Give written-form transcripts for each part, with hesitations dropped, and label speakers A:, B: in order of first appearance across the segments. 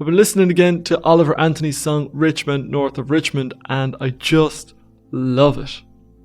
A: I've been listening again to Oliver Anthony's song Richmond, North of Richmond, and I just love it.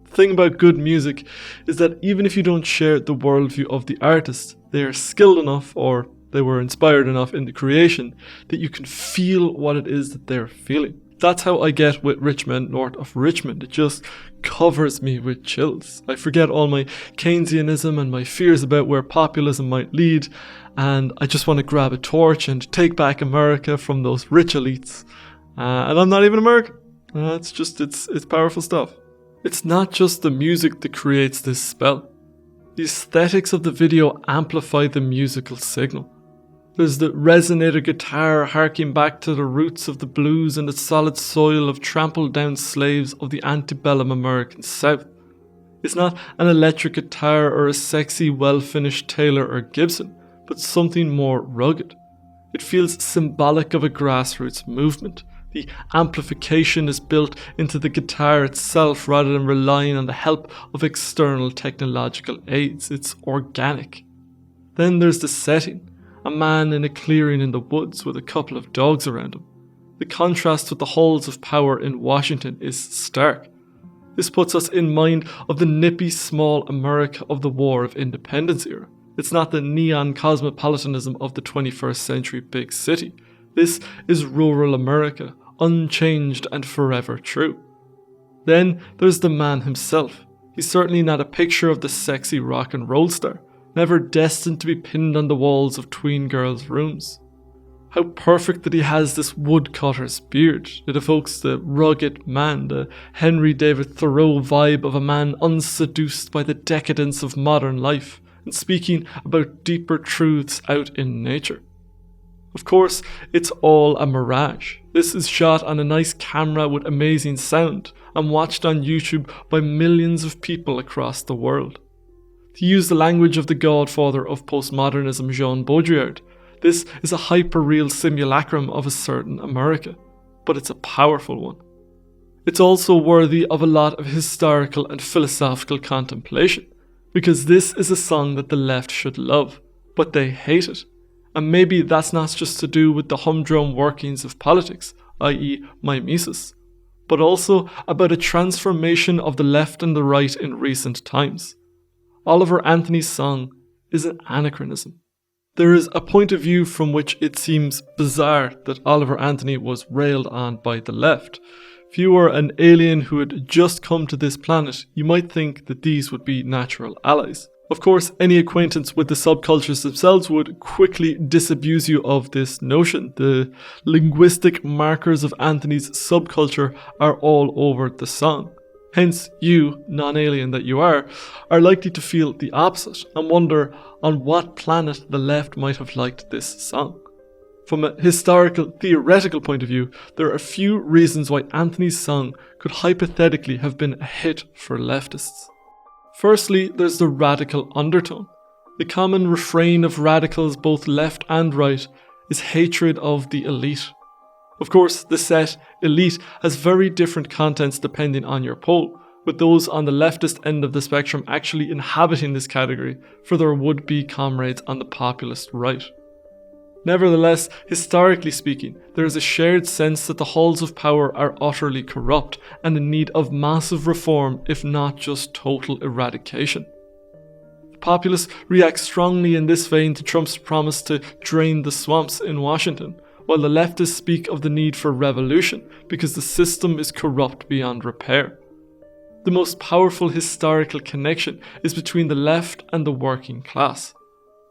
A: The thing about good music is that even if you don't share the worldview of the artist, they are skilled enough, or they were inspired enough in the creation, that you can feel what it is that they're feeling. That's how I get with Richmond, North of Richmond. It just covers me with chills. I forget all my Keynesianism and my fears about where populism might lead, and I just want to grab a torch and take back America from those rich elites. And I'm not even American. It's powerful stuff. It's not just the music that creates this spell. The aesthetics of the video amplify the musical signal. There's the resonator guitar harking back to the roots of the blues and the solid soil of trampled down slaves of the antebellum American South. It's not an electric guitar or a sexy, well-finished Taylor or Gibson, but something more rugged. It feels symbolic of a grassroots movement. The amplification is built into the guitar itself rather than relying on the help of external technological aids. It's organic. Then there's the setting. A man in a clearing in the woods with a couple of dogs around him. The contrast with the halls of power in Washington is stark. This puts us in mind of the nippy small America of the War of Independence era. It's not the neon cosmopolitanism of the 21st century big city. This is rural America, unchanged and forever true. Then there's the man himself. He's certainly not a picture of the sexy rock and roll star, never destined to be pinned on the walls of tween girls' rooms. How perfect that he has this woodcutter's beard. It evokes the rugged man, the Henry David Thoreau vibe of a man unseduced by the decadence of modern life, and speaking about deeper truths out in nature. Of course, it's all a mirage. This is shot on a nice camera with amazing sound and watched on YouTube by millions of people across the world. To use the language of the godfather of postmodernism, Jean Baudrillard, this is a hyper-real simulacrum of a certain America, but it's a powerful one. It's also worthy of a lot of historical and philosophical contemplation, because this is a song that the left should love, but they hate it. And maybe that's not just to do with the humdrum workings of politics, i.e. mimesis, but also about a transformation of the left and the right in recent times. Oliver Anthony's song is an anachronism. There is a point of view from which it seems bizarre that Oliver Anthony was railed on by the left. If you were an alien who had just come to this planet, you might think that these would be natural allies. Of course, any acquaintance with the subcultures themselves would quickly disabuse you of this notion. The linguistic markers of Anthony's subculture are all over the song. Hence, you, non-alien that you are likely to feel the opposite and wonder on what planet the left might have liked this song. From a historical, theoretical point of view, there are a few reasons why Anthony's song could hypothetically have been a hit for leftists. Firstly, there's the radical undertone. The common refrain of radicals, both left and right, is hatred of the elite. Of course, the set elite has very different contents depending on your poll, with those on the leftist end of the spectrum actually inhabiting this category for their would-be comrades on the populist right. Nevertheless, historically speaking, there is a shared sense that the halls of power are utterly corrupt and in need of massive reform, if not just total eradication. The populists react strongly in this vein to Trump's promise to drain the swamps in Washington, while the leftists speak of the need for revolution because the system is corrupt beyond repair. The most powerful historical connection is between the left and the working class.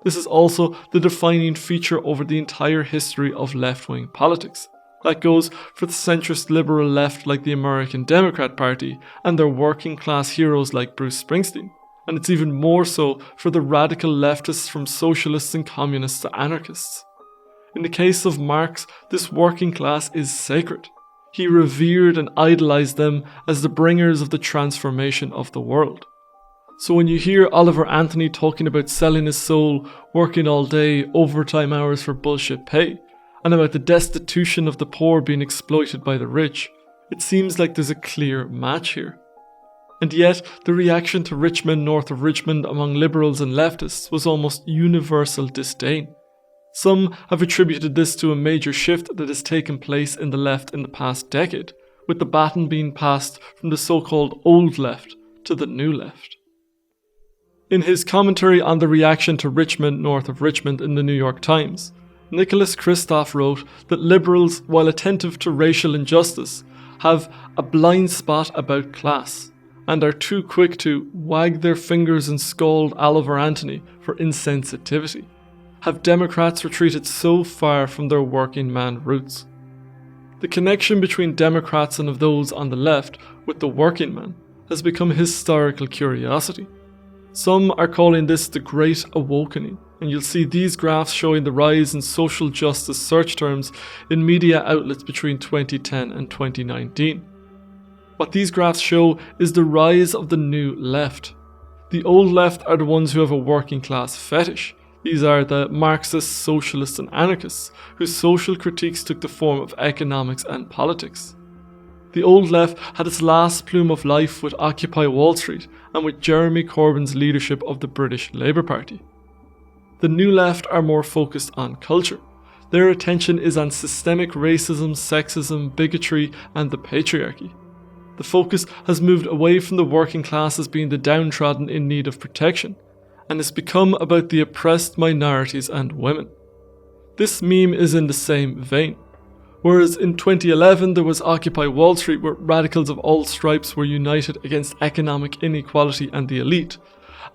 A: This is also the defining feature over the entire history of left-wing politics. That goes for the centrist liberal left like the American Democrat Party and their working class heroes like Bruce Springsteen. And it's even more so for the radical leftists from socialists and communists to anarchists. In the case of Marx, this working class is sacred. He revered and idolized them as the bringers of the transformation of the world. So when you hear Oliver Anthony talking about selling his soul, working all day, overtime hours for bullshit pay, and about the destitution of the poor being exploited by the rich, it seems like there's a clear match here. And yet, the reaction to Richmond, North of Richmond among liberals and leftists was almost universal disdain. Some have attributed this to a major shift that has taken place in the left in the past decade, with the baton being passed from the so-called old left to the new left. In his commentary on the reaction to Richmond north of Richmond in the New York Times, Nicholas Kristof wrote that liberals, while attentive to racial injustice, have a blind spot about class, and are too quick to wag their fingers and scold Oliver Anthony for insensitivity. Have Democrats retreated so far from their working man roots? The connection between Democrats and of those on the left with the working man has become a historical curiosity. Some are calling this the Great Awakening, and you'll see these graphs showing the rise in social justice search terms in media outlets between 2010 and 2019. What these graphs show is the rise of the new left. The old left are the ones who have a working class fetish. These are the Marxists, socialists and anarchists, whose social critiques took the form of economics and politics. The old left had its last plume of life with Occupy Wall Street and with Jeremy Corbyn's leadership of the British Labour Party. The new left are more focused on culture. Their attention is on systemic racism, sexism, bigotry and the patriarchy. The focus has moved away from the working class as being the downtrodden in need of protection, and has become about the oppressed minorities and women. This meme is in the same vein. Whereas in 2011 there was Occupy Wall Street, where radicals of all stripes were united against economic inequality and the elite,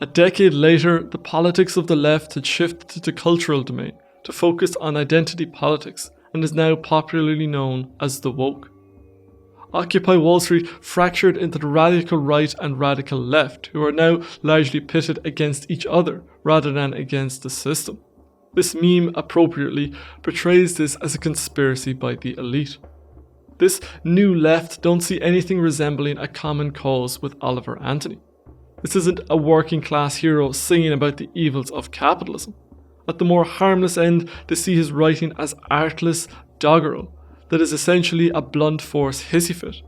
A: a decade later the politics of the left had shifted to the cultural domain to focus on identity politics and is now popularly known as the woke. Occupy Wall Street fractured into the radical right and radical left, who are now largely pitted against each other rather than against the system. This meme appropriately portrays this as a conspiracy by the elite. This new left don't see anything resembling a common cause with Oliver Anthony. This isn't a working class hero singing about the evils of capitalism. At the more harmless end, they see his writing as artless doggerel that is essentially a blunt force hissy fit.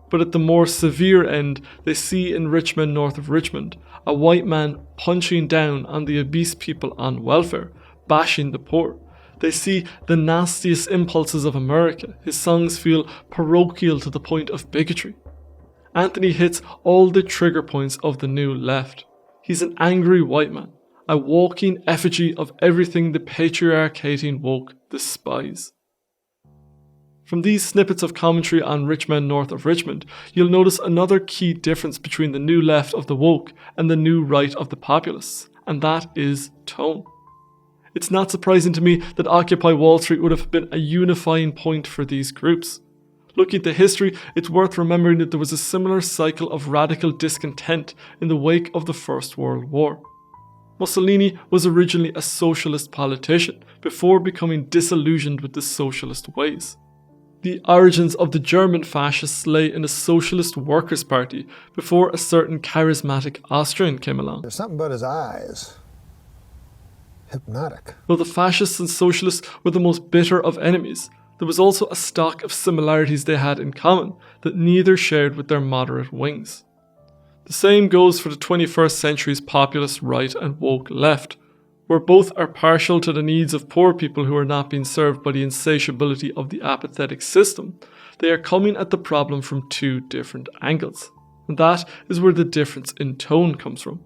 A: But at the more severe end, they see in Richmond north of Richmond a white man punching down on the obese people on welfare, bashing the poor. They see the nastiest impulses of America. His songs feel parochial to the point of bigotry. Anthony hits all the trigger points of the new left. He's an angry white man, a walking effigy of everything the patriarch-hating woke despise. From these snippets of commentary on Richmond north of Richmond, you'll notice another key difference between the new left of the woke and the new right of the populists, and that is tone. It's not surprising to me that Occupy Wall Street would have been a unifying point for these groups. Looking at the history, it's worth remembering that there was a similar cycle of radical discontent in the wake of the First World War. Mussolini was originally a socialist politician before becoming disillusioned with the socialist ways. The origins of the German fascists lay in a socialist workers' party before a certain charismatic Austrian came along.
B: There's something about his eyes. Hypnotic.
A: Though the fascists and socialists were the most bitter of enemies, there was also a stock of similarities they had in common that neither shared with their moderate wings. The same goes for the 21st century's populist right and woke left, where both are partial to the needs of poor people who are not being served by the insatiability of the apathetic system. They are coming at the problem from two different angles, and that is where the difference in tone comes from.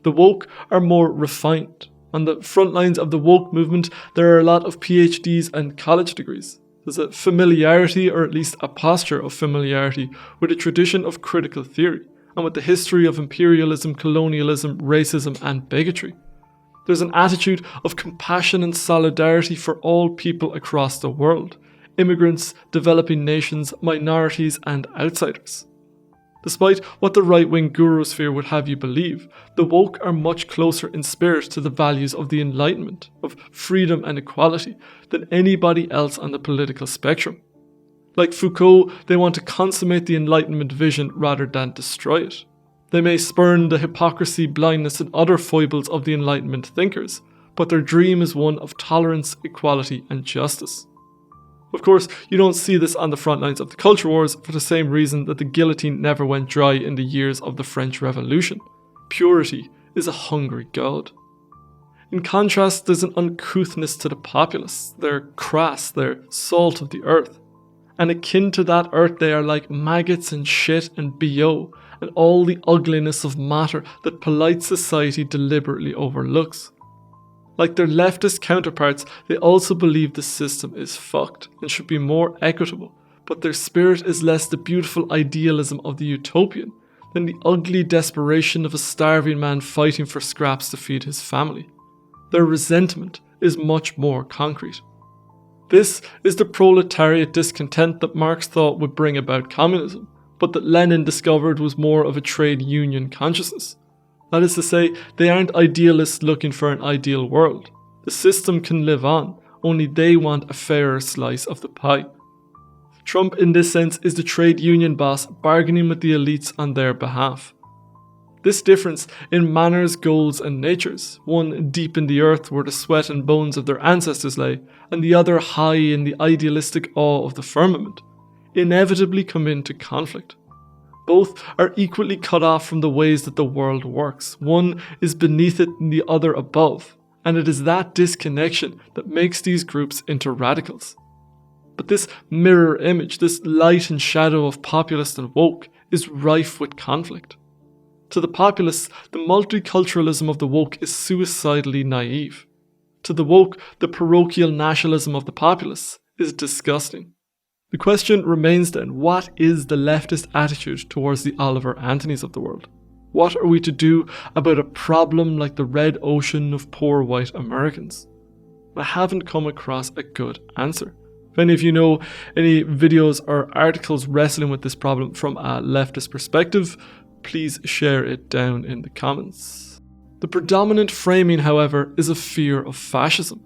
A: The woke are more refined. On the front lines of the woke movement, there are a lot of PhDs and college degrees. There's a familiarity, or at least a posture of familiarity, with a tradition of critical theory, and with the history of imperialism, colonialism, racism and bigotry. There's an attitude of compassion and solidarity for all people across the world, immigrants, developing nations, minorities and outsiders. Despite what the right-wing gurusphere would have you believe, the woke are much closer in spirit to the values of the Enlightenment, of freedom and equality, than anybody else on the political spectrum. Like Foucault, they want to consummate the Enlightenment vision rather than destroy it. They may spurn the hypocrisy, blindness and other foibles of the Enlightenment thinkers, but their dream is one of tolerance, equality and justice. Of course, you don't see this on the front lines of the culture wars for the same reason that the guillotine never went dry in the years of the French Revolution. Purity is a hungry god. In contrast, there's an uncouthness to the populists. They're crass, they're salt of the earth. And akin to that earth, they are like maggots and shit and BO and all the ugliness of matter that polite society deliberately overlooks. Like their leftist counterparts, they also believe the system is fucked and should be more equitable, but their spirit is less the beautiful idealism of the utopian than the ugly desperation of a starving man fighting for scraps to feed his family. Their resentment is much more concrete. This is the proletariat discontent that Marx thought would bring about communism, but that Lenin discovered was more of a trade union consciousness. That is to say, they aren't idealists looking for an ideal world. The system can live on, only they want a fairer slice of the pie. Trump in this sense is the trade union boss bargaining with the elites on their behalf. This difference in manners, goals and natures, one deep in the earth where the sweat and bones of their ancestors lay, and the other high in the idealistic awe of the firmament, inevitably come into conflict. Both are equally cut off from the ways that the world works. One is beneath it and the other above, and it is that disconnection that makes these groups into radicals. But this mirror image, this light and shadow of populist and woke, is rife with conflict. To the populists, the multiculturalism of the woke is suicidally naive. To the woke, the parochial nationalism of the populists is disgusting. The question remains then, what is the leftist attitude towards the Oliver Anthonys of the world? What are we to do about a problem like the red ocean of poor white Americans? I haven't come across a good answer. If any of you know any videos or articles wrestling with this problem from a leftist perspective, please share it down in the comments. The predominant framing, however, is a fear of fascism.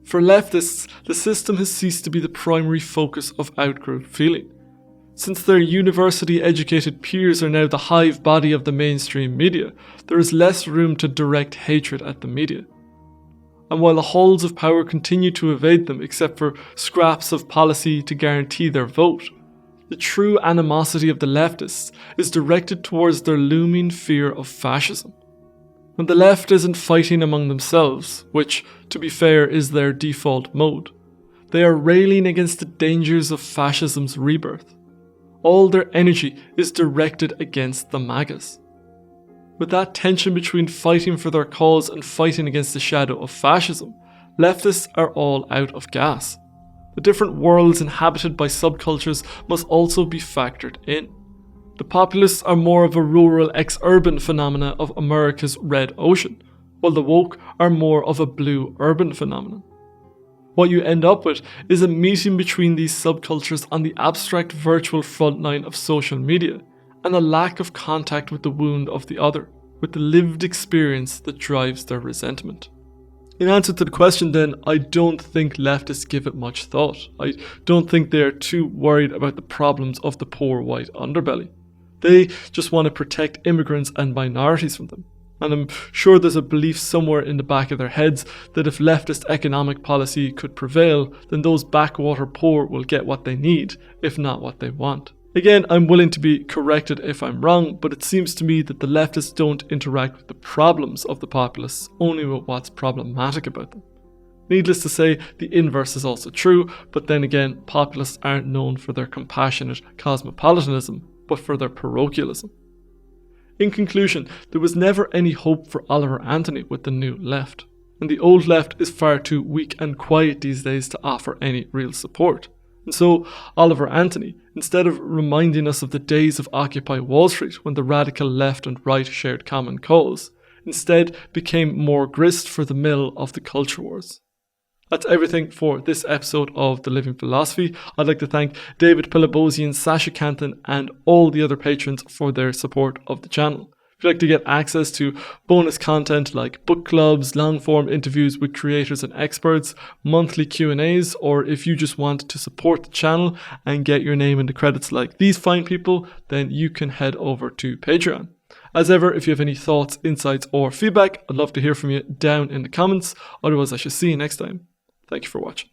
A: For leftists, the system has ceased to be the primary focus of outgroup feeling. Since their university-educated peers are now the hive body of the mainstream media, there is less room to direct hatred at the media. And while the halls of power continue to evade them except for scraps of policy to guarantee their vote, the true animosity of the leftists is directed towards their looming fear of fascism. When the left isn't fighting among themselves, which, to be fair, is their default mode, they are railing against the dangers of fascism's rebirth. All their energy is directed against the MAGAs. With that tension between fighting for their cause and fighting against the shadow of fascism, leftists are all out of gas. The different worlds inhabited by subcultures must also be factored in. The populists are more of a rural ex-urban phenomena of America's red ocean, while the woke are more of a blue urban phenomenon. What you end up with is a meeting between these subcultures on the abstract virtual frontline of social media, and a lack of contact with the wound of the other, with the lived experience that drives their resentment. In answer to the question then, I don't think leftists give it much thought. I don't think they are too worried about the problems of the poor white underbelly. They just want to protect immigrants and minorities from them. And I'm sure there's a belief somewhere in the back of their heads that if leftist economic policy could prevail, then those backwater poor will get what they need, if not what they want. Again, I'm willing to be corrected if I'm wrong, but it seems to me that the leftists don't interact with the problems of the populists, only with what's problematic about them. Needless to say, the inverse is also true, but then again, populists aren't known for their compassionate cosmopolitanism, but for their parochialism. In conclusion, there was never any hope for Oliver Anthony with the new left, and the old left is far too weak and quiet these days to offer any real support. And so, Oliver Anthony, instead of reminding us of the days of Occupy Wall Street when the radical left and right shared common cause, instead became more grist for the mill of the culture wars. That's everything for this episode of The Living Philosophy. I'd like to thank David Pilibosian, Sasha Canton, and all the other patrons for their support of the channel. If you'd like to get access to bonus content like book clubs, long-form interviews with creators and experts, monthly Q&As, or if you just want to support the channel and get your name in the credits like these fine people, then you can head over to Patreon. As ever, if you have any thoughts, insights, or feedback, I'd love to hear from you down in the comments. Otherwise, I shall see you next time. Thank you for watching.